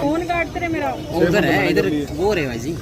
Phone काटते रहे मेरा उधर है, इधर वो रहे भाई जी।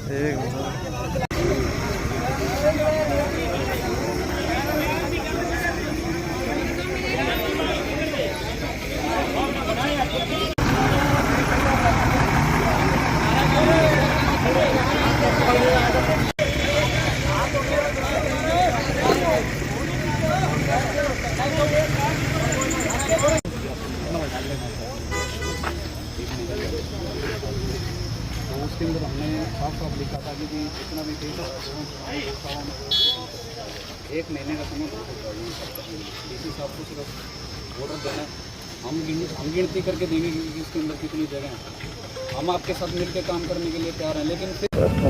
उसके अंदर हमने साफ साफ लिखा था कि जितना भी पेपर एक महीने का समय डीसी साहब को सिर्फ ऑर्डर देना, हम गिनती करके देंगे कि इसके अंदर कितनी जगह हैं। हम आपके साथ मिलकर काम करने के लिए तैयार हैं, लेकिन फिर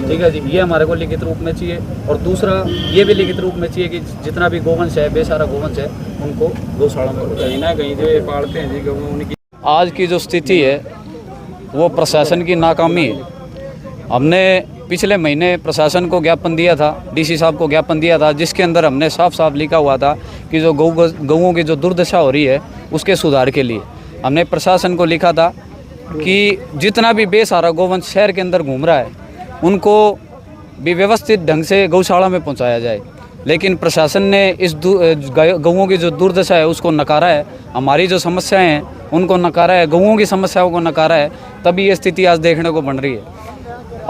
ठीक है जी, ये हमारे को लिखित रूप में चाहिए। और दूसरा ये भी लिखित रूप में चाहिए कि जितना भी गोवंश है, बेसारा गोवंश है, उनको गौशाला में कहीं ना कहीं जो ये पालते हैं जी गौ, उनकी आज की जो स्थिति है वो प्रशासन की नाकामी है। हमने पिछले महीने प्रशासन को ज्ञापन दिया था, डीसी साहब को ज्ञापन दिया था, जिसके अंदर हमने साफ साफ लिखा हुआ था कि जो गौओं की जो दुर्दशा हो रही है उसके सुधार के लिए हमने प्रशासन को लिखा था कि जितना भी बेसहारा गोवंश शहर के अंदर घूम रहा है उनको भी व्यवस्थित ढंग से गौशाला में पहुंचाया जाए। लेकिन प्रशासन ने इस गौओं की जो दुर्दशा है उसको नकारा है, हमारी जो समस्याएं हैं उनको नकारा है, गौओं की समस्याओं को नकारा है, तभी ये स्थिति आज देखने को बन रही है।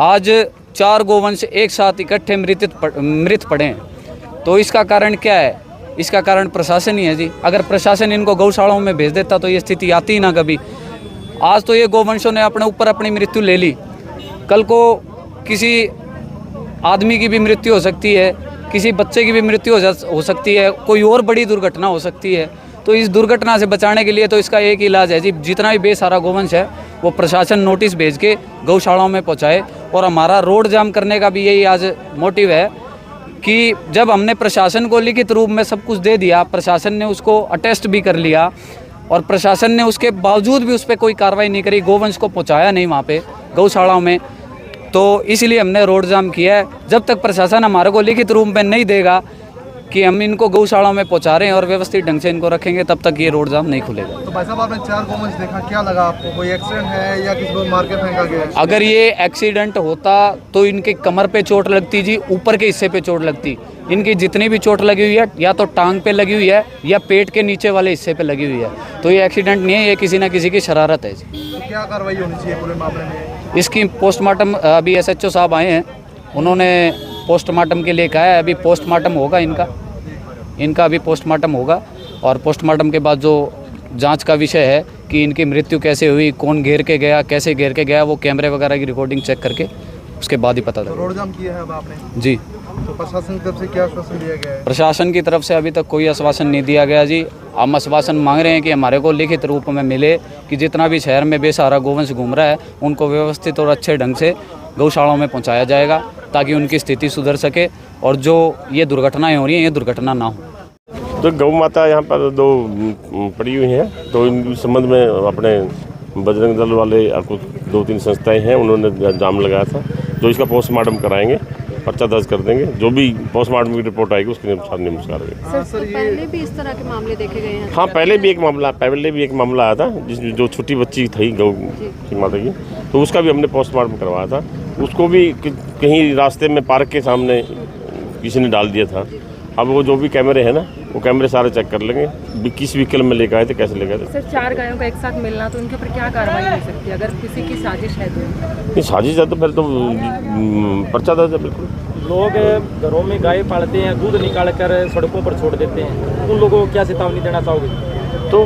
आज 4 गोवंश एक साथ इकट्ठे मृत पड़े हैं। तो इसका कारण क्या है? इसका कारण प्रशासन ही है जी। अगर प्रशासन इनको गौशालाओं में भेज देता तो ये स्थिति आती ही ना कभी। आज तो ये गोवंशों ने अपने ऊपर अपनी मृत्यु ले ली, कल को किसी आदमी की भी मृत्यु हो सकती है, किसी बच्चे की भी मृत्यु हो सकती है, कोई और बड़ी दुर्घटना हो सकती है। तो इस दुर्घटना से बचाने के लिए तो इसका एक इलाज है जी, जितना भी बेसहारा गोवंश है वो प्रशासन नोटिस भेज के गौशालाओं में पहुंचाए। और हमारा रोड जाम करने का भी यही आज मोटिव है कि जब हमने प्रशासन को लिखित रूप में सब कुछ दे दिया, प्रशासन ने उसको अटेस्ट भी कर लिया और प्रशासन ने उसके बावजूद भी उस पर कोई कार्रवाई नहीं करी, गोवंश को पहुँचाया नहीं वहाँ पे गौशालाओं में, तो इसलिए हमने रोड जाम किया है। जब तक प्रशासन हमारे को लिखित रूप में नहीं देगा कि हम इनको गौशाला में पहुंचा रहे हैं और व्यवस्थित ढंग से इनको रखेंगे, तब तक ये रोड जाम नहीं खुलेगा। तो भाई साहब आपने 4 गोवंश देखा, क्या लगा आपको? कोई एक्सीडेंट है या किसी को मार के फेंका गया है? अगर ये एक्सीडेंट होता तो इनके कमर पे चोट लगती जी, ऊपर के हिस्से पे चोट लगती। इनकी जितनी भी चोट लगी हुई है या तो टांग पे लगी हुई है या पेट के नीचे वाले हिस्से पे लगी हुई है, तो ये एक्सीडेंट नहीं है, ये किसी ना किसी की शरारत है जी। तो क्या कार्रवाई होनी चाहिए पूरे मामले में? इसकी पोस्टमार्टम अभी SHO साहब आए हैं, उन्होंने पोस्टमार्टम के लिए कहा है। अभी पोस्टमार्टम होगा इनका अभी पोस्टमार्टम होगा और पोस्टमार्टम के बाद जो जांच का विषय है कि इनकी मृत्यु कैसे हुई, कौन घेर के गया, कैसे घेर के गया, वो कैमरे वगैरह की रिकॉर्डिंग चेक करके उसके बाद ही पता तो चलेगा। रोड जाम किया है अब आपने जी। तो प्रशासन की तरफ से क्या आश्वासन दिया गया है? प्रशासन की तरफ से अभी तक कोई आश्वासन नहीं दिया गया जी। हम आश्वासन मांग रहे हैं कि हमारे को लिखित रूप में मिले कि जितना भी शहर में बेसहारा गोवंश घूम रहा है उनको व्यवस्थित और अच्छे ढंग से गौशालाओं में पहुंचाया जाएगा ताकि उनकी स्थिति सुधर सके और जो ये दुर्घटनाएं हो रही हैं ये दुर्घटना ना हो। तो गौ माता यहाँ पर 2 पड़ी हुई हैं, तो इन संबंध में अपने बजरंग दल वाले और कुछ 2-3 संस्थाएं हैं, उन्होंने जाम लगाया था। तो इसका पोस्टमार्टम कराएंगे, पर्चा दर्ज कर देंगे, जो भी पोस्टमार्टम की रिपोर्ट आएगी उसके अनुसार नमस्कार होगा। सर पहले भी इस तरह के मामले देखे गए हैं? हाँ, पहले भी एक मामला आया था जिसमें जो छोटी बच्ची थी गौ की माता की, तो उसका भी हमने पोस्टमार्टम करवाया था। उसको भी कहीं रास्ते में पार्क के सामने किसी ने डाल दिया था। अब वो जो भी कैमरे हैं ना, वो कैमरे सारे चेक कर लेंगे किस व्हीकल में लेकर आए थे, कैसे लेकर आए थे। सर 4 गायों का एक साथ मिलना, तो उनके ऊपर क्या कार्रवाई हो सकती है अगर किसी की साजिश है तो? नहीं, साजिश है तो फिर तो पर्चा दर्ज है बिल्कुल। लोग घरों में गाय पालते हैं, दूध निकाल कर सड़कों पर छोड़ देते हैं, उन लोगों को क्या चेतावनी देना चाहोगे? तो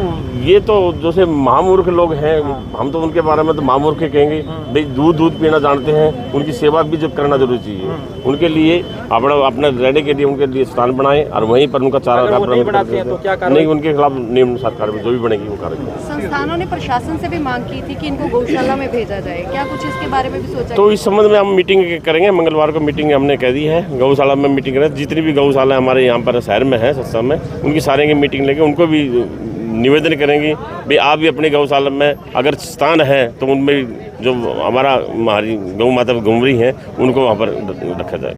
ये तो जैसे महामूर्ख लोग हैं, हम तो उनके बारे में तो महामूर्ख कहेंगे। भाई दूध पीना जानते हैं, उनकी सेवा भी जब करना जरूरी चाहिए। उनके लिए अपना रहने के लिए उनके लिए स्थान बनाएं और वहीं पर उनका चारा नहीं बनाते हैं तो क्या नहीं, उनके खिलाफ नियम कार्रवाई जो भी बनेगी वो कार्रवाई। संस्थानों ने प्रशासन से भी मांग की थी कि इनको गौशाला में भेजा जाए, क्या कुछ इसके बारे में भी सोचा? तो इस संबंध में हम मीटिंग करेंगे, मंगलवार को मीटिंग हमने कह दी है, गौशाला में मीटिंग करें। जितनी भी गौशाला हमारे यहाँ पर शहर में है, सत्संग में, उनकी सारे की मीटिंग लेंगे, उनको भी निवेदन करेंगे भाई आप भी अपनी गौशाला में अगर स्थान है तो उनमें जो हमारी गौ माता घूम रही हैं उनको वहाँ पर रखा जाए।